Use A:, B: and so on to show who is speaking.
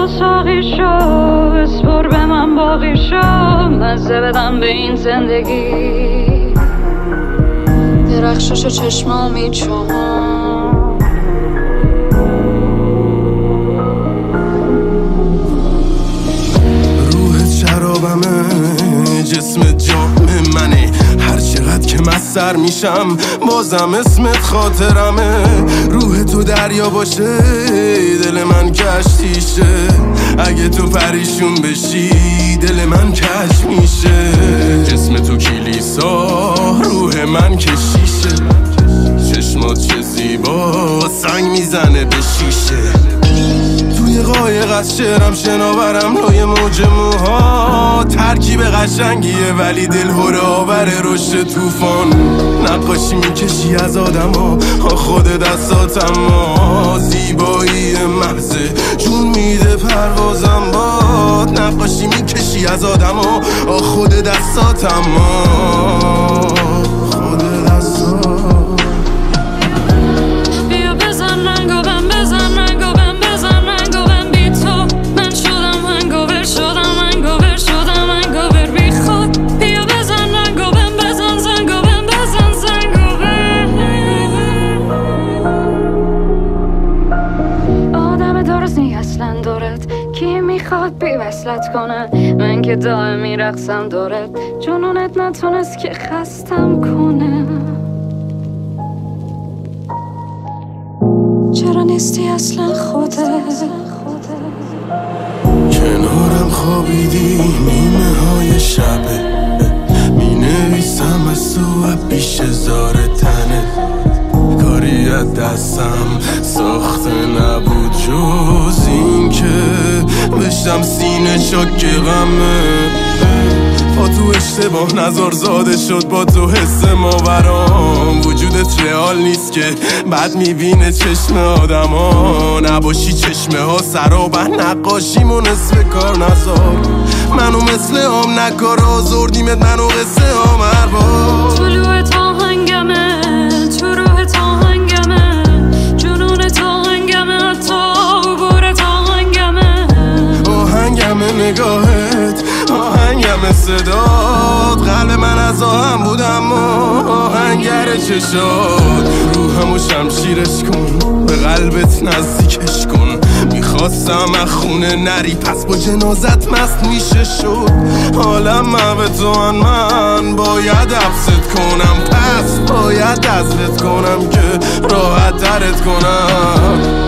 A: بیا ساقی شو، اسپر به من باقی شو، مزه بدم به این زندگی. درخشش چشمام میچون،
B: روحت شرابمه، جسمت جام منه. هر چقدر که مستر میشم بازم اسمت خاطرمه. روح تو دریا باشه دل من کشتیشه، اگه تو پریشون بشی دل من کج میشه. جسم تو کلیسا روح من کشیشه، چشمات چه زیبا سنگ میزنه به شیشه. توی قایق از شعرم شناورم لای موج موها، ترکیب قشنگیه ولی دل هره آوره رشد توفان. نقاشی میکشی از آدم ها خود دستاتم ها، زیبایی محضه جون میده پروازم باد. نقاشی میکشی از آدم ها خود دستاتم ها، خود دستاتم.
A: کی میخواد بی وصلت کنه؟ من که دائم میرقصم دورت، جنونت نتونست که خستم کنه. چرا نیستی اصلا خودت؟
B: کنارم خوابیدی نیمه های شبه، می نویسم از تو بیش هزار تنه. کاری از دستم ساخته نبود جز این که بشتم سینه شاک غمه. با تو اشتباه نظر زاده شد، با تو حس ماورام. وجودت رئال نیست که بد میبینه چشم آدم ها. نباشی چشمه ها سرابه، نقاشیمو نصف کار نزار. منو مثل هم نکار آزردیمت، منو قصه هم اربار.
A: طلوع تا هنگمه، تو روح تا هنگمه، جنون تا هنگمه، حتی عبور تا هنگمه.
B: آهنگمه نگاهت، آهنگمه صدات. قلب من از آهم بود اما آهنگر چشات. روحمو شمشیرش کن، به قلبت نزدیکش کن. میخواستم از خونه نری پس با جنازت مست میشه شد. حالم به تو من باید حبست کنم، پس باید عزلت کنم که راحت ترت کنم.